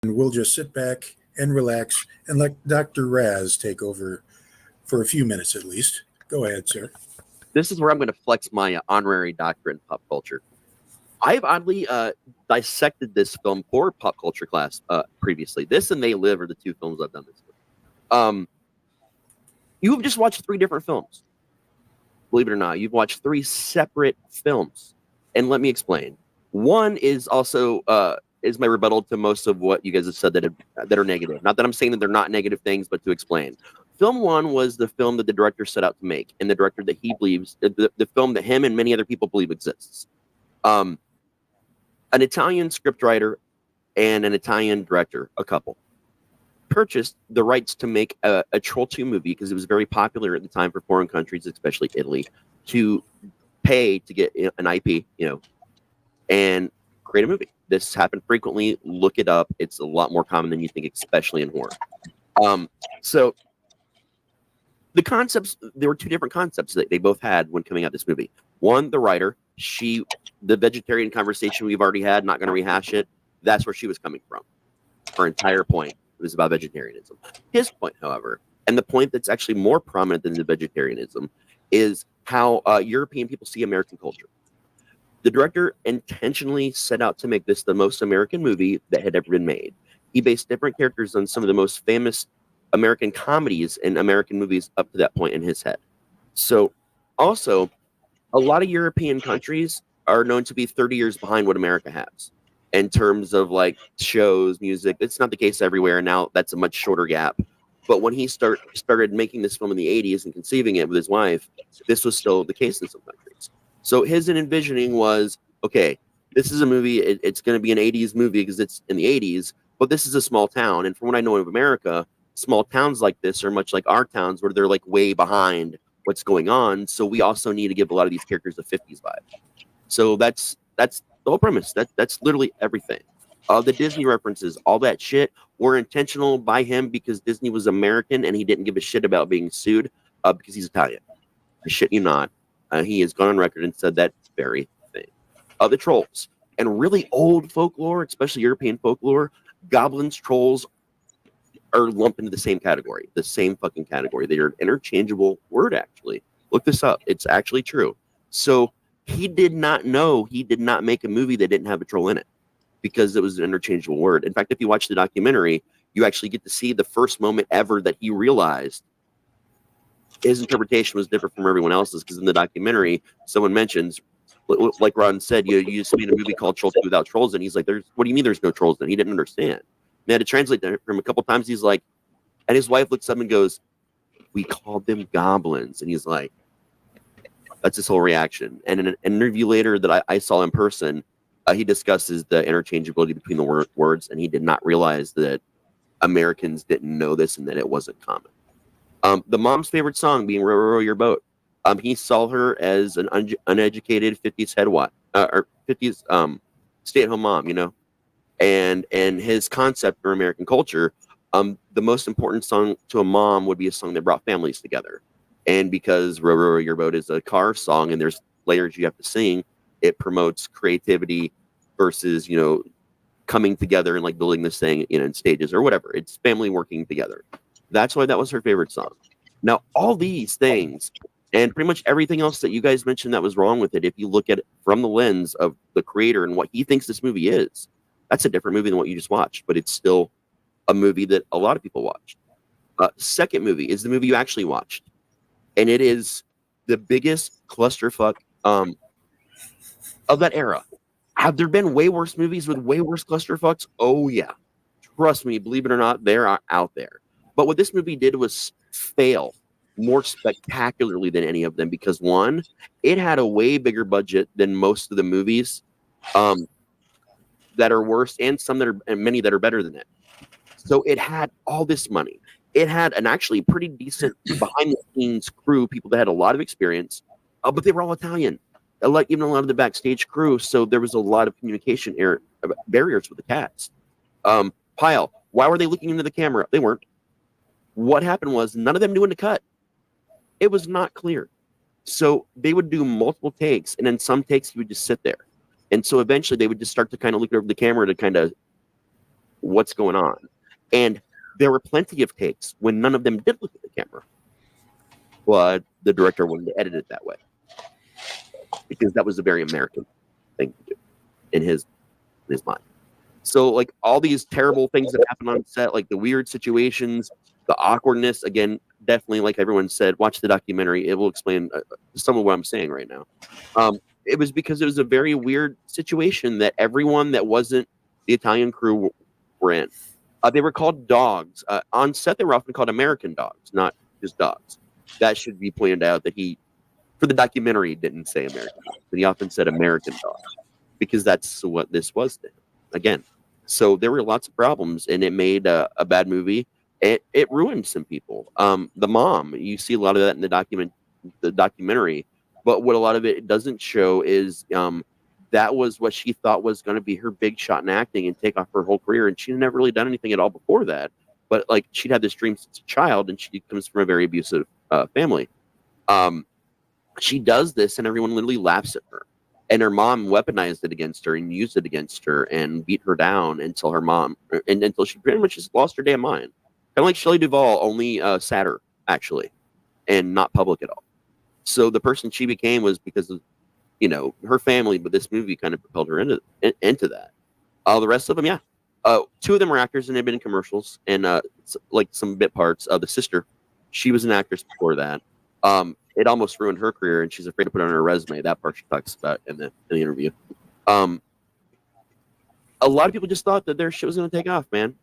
and we'll just sit back and relax and let Dr. Raz take over for a few minutes at least. Go ahead, sir. This is where I'm going to flex my honorary doctorate in pop culture. I've oddly dissected this film for pop culture class previously. This and They Live are the two films I've done this with. You've just watched 3 different films. Believe it or not, you've watched 3 separate films. And let me explain. One is also is my rebuttal to most of what you guys have said that are negative. Not that I'm saying that they're not negative things, but to explain. Film 1 was the film that the director set out to make, and the director that he believes, the film that him and many other people believe exists. An Italian scriptwriter and an Italian director, a couple, purchased the rights to make a Troll 2 movie because it was very popular at the time for foreign countries, especially Italy, to pay to get an IP, and create a movie. This happened frequently. Look it up. It's a lot more common than you think, especially in horror. So the concepts, there were 2 different concepts that they both had when coming out this movie. One, the writer, the vegetarian conversation we've already had, not going to rehash it. That's where she was coming from. Her entire point was about vegetarianism. His point, however, and the point that's actually more prominent than the vegetarianism, is how European people see American culture. The director intentionally set out to make this the most American movie that had ever been made. He based different characters on some of the most famous American comedies and American movies up to that point in his head. So also, a lot of European countries are known to be 30 years behind what America has in terms of like shows, music. It's not the case everywhere. Now that's a much shorter gap. But when he started making this film in the 80s and conceiving it with his wife, this was still the case in some countries. So his envisioning was, okay, this is a movie. It's going to be an 80s movie because it's in the 80s, but this is a small town. And from what I know of America, small towns like this are much like our towns where they're like way behind what's going on. So we also need to give a lot of these characters a 50s vibe. So that's the whole premise. That's literally everything. The Disney references, all that shit, were intentional by him because Disney was American and he didn't give a shit about being sued because he's Italian. I shit you not. He has gone on record and said that very thing. The trolls and really old folklore, especially European folklore, goblins, trolls are lumped into the same category, the same fucking category. They are an interchangeable word, actually. Look this up. It's actually true. So he did not make a movie that didn't have a troll in it because it was an interchangeable word. In fact, if you watch the documentary, you actually get to see the first moment ever that he realized his interpretation was different from everyone else's, because in the documentary, someone mentions, like Ron said, you used to be in a movie called Trolls 2 without trolls, and he's like, what do you mean there's no trolls? And he didn't understand. They had to translate that for him a couple times. He's like, and his wife looks up and goes, we called them goblins. And he's like, that's his whole reaction. And in an interview later that I saw in person, he discusses the interchangeability between the words, and he did not realize that Americans didn't know this and that it wasn't common. The mom's favorite song being Row, Row Your Boat. He saw her as an uneducated 50s or 50s stay-at-home mom, and his concept for American culture, the most important song to a mom would be a song that brought families together. And because Row, Row Your Boat is a car song and there's layers you have to sing, it promotes creativity versus, coming together and like building this thing, in stages or whatever. It's family working together. That's why that was her favorite song. Now, all these things and pretty much everything else that you guys mentioned that was wrong with it, if you look at it from the lens of the creator and what he thinks this movie is, that's a different movie than what you just watched, but it's still a movie that a lot of people watched. Second movie is the movie you actually watched, and it is the biggest clusterfuck of that era. Have there been way worse movies with way worse clusterfucks? Oh, yeah. Trust me, believe it or not, they're out there. But what this movie did was fail more spectacularly than any of them because, one, it had a way bigger budget than most of the movies that are worse, and many that are better than it. So it had all this money. It had an actually pretty decent behind-the-scenes crew, people that had a lot of experience, but they were all Italian. Even a lot of the backstage crew, so there was a lot of communication barriers with the cast. Pyle, why were they looking into the camera? They weren't. What happened was none of them knew when to cut. It was not clear. So they would do multiple takes, and then some takes he would just sit there. And so eventually they would just start to kind of look over the camera to kind of what's going on. And there were plenty of takes when none of them did look at the camera. But the director wanted to edit it that way because that was a very American thing to do in his mind. So like all these terrible things that happen on set, like the weird situations, the awkwardness, again, definitely like everyone said, watch the documentary. It will explain some of what I'm saying right now. It was because it was a very weird situation that everyone that wasn't the Italian crew were in. They were called dogs. On set, they were often called American dogs, not just dogs. That should be pointed out that he, for the documentary, didn't say American dogs, but he often said American dogs because that's what this was to him. Again, so there were lots of problems, and it made a bad movie. It ruined some people. The mom, you see a lot of that in the documentary, but what a lot of it doesn't show is that was what she thought was going to be her big shot in acting and take off her whole career, and she had never really done anything at all before that. But like she'd had this dream since a child, and she comes from a very abusive family. She does this, and everyone literally laughs at her. And her mom weaponized it against her and used it against her and beat her down until until she pretty much just lost her damn mind. Kind of like Shelley Duvall, only sadder, actually, and not public at all. So the person she became was because of, her family, but this movie kind of propelled her into that. The rest of them, yeah. Two of them were actors and had been in commercials and like some bit parts. The sister, she was an actress before that. It almost ruined her career, and she's afraid to put it on her resume. That part she talks about in the interview. A lot of people just thought that their shit was going to take off, man.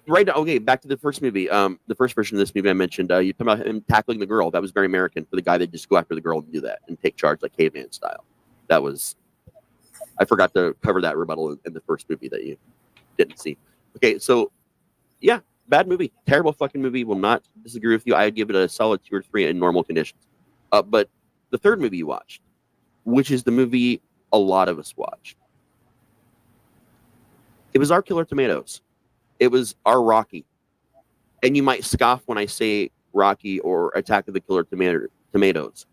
Right now, okay, back to the first movie. The first version of this movie I mentioned, you talk about him tackling the girl. That was very American for the guy that just go after the girl and do that and take charge like caveman style. That was, I forgot to cover that rebuttal in the first movie that you didn't see. Okay, so yeah, bad movie, terrible fucking movie. Will not disagree with you. I'd give it a solid 2 or 3 in normal conditions. But the third movie you watched, which is the movie a lot of us watched, it was our Killer Tomatoes. It was our Rocky. And you might scoff when I say Rocky or Attack of the Killer Tomatoes.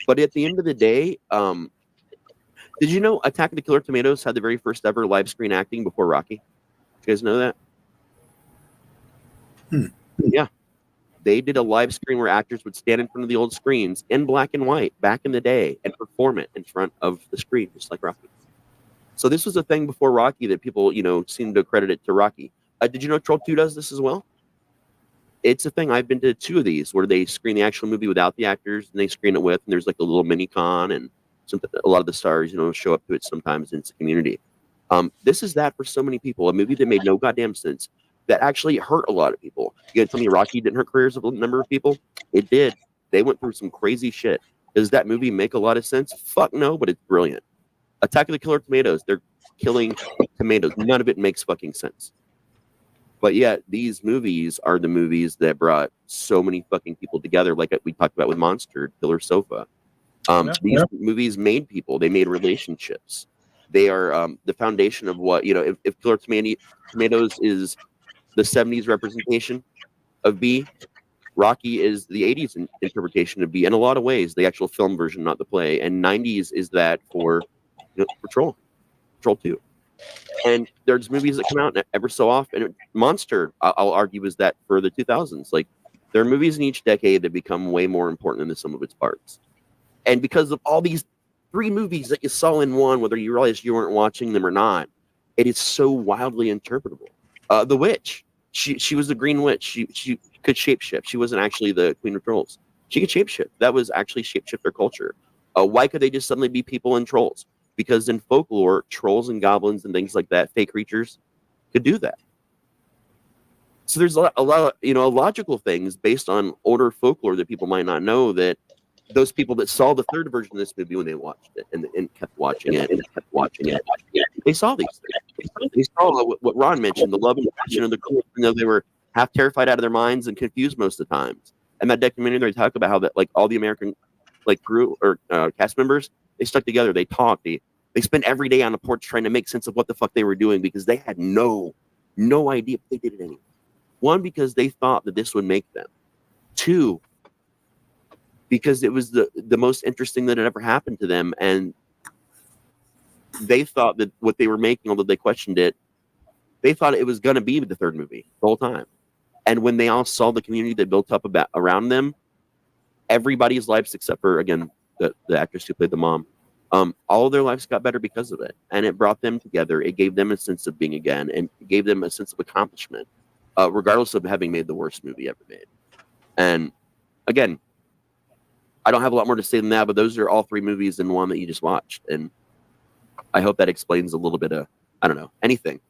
But at the end of the day, did you know Attack of the Killer Tomatoes had the very first ever live screen acting before Rocky? Did you guys know that? Yeah. They did a live screen where actors would stand in front of the old screens in black and white back in the day and perform it in front of the screen, just like Rocky. So this was a thing before Rocky that people, seem to credit it to Rocky. Did you know Troll 2 does this as well? It's a thing. I've been to 2 of these where they screen the actual movie without the actors and they screen it with, and there's like a little mini con and a lot of the stars, show up to it sometimes in its community. This is that for so many people, a movie that made no goddamn sense that actually hurt a lot of people. You gotta tell me Rocky didn't hurt careers of a number of people? It did. They went through some crazy shit. Does that movie make a lot of sense? Fuck no, but it's brilliant. Attack of the Killer Tomatoes, they're killing tomatoes. None of it makes fucking sense. But yet, these movies are the movies that brought so many fucking people together, like we talked about with Monster, Killer Sofa. These movies made people. They made relationships. They are the foundation of what, if Killer Tomatoes is the 70s representation of B, Rocky is the 80s interpretation of B in a lot of ways, the actual film version, not the play. And 90s is that for Troll 2. And there's movies that come out ever so often. Monster, I'll argue, is that for the 2000s. Like, there are movies in each decade that become way more important than the sum of its parts. And because of all these 3 movies that you saw in one, whether you realized you weren't watching them or not, it is so wildly interpretable. The Witch, she was the Green Witch. She could shapeshift. She wasn't actually the Queen of Trolls. She could shapeshift. That was actually shapeshift their culture. Why could they just suddenly be people and trolls? Because in folklore, trolls and goblins and things like that, fake creatures, could do that. So there's a lot of, logical things based on older folklore that people might not know, that those people that saw the third version of this movie when they watched it and kept watching it, they saw these things. They saw what Ron mentioned, the love and passion of the crew. They were half terrified out of their minds and confused most of the times. And that documentary, they talk about how that, like, all the American crew or cast members, they stuck together. They talked. They spent every day on the porch trying to make sense of what the fuck they were doing because they had no idea if they did it anyway. 1, because they thought that this would make them. 2, because it was the most interesting that had ever happened to them, and they thought that what they were making, although they questioned it, they thought it was going to be the third movie the whole time. And when they all saw the community that built up around them, everybody's lives, except for, again, the actress who played the mom, all of their lives got better because of it. And it brought them together. It gave them a sense of being again, and it gave them a sense of accomplishment, regardless of having made the worst movie ever made. And again, I don't have a lot more to say than that, but those are all three movies in one that you just watched. And I hope that explains a little bit of, I don't know, anything.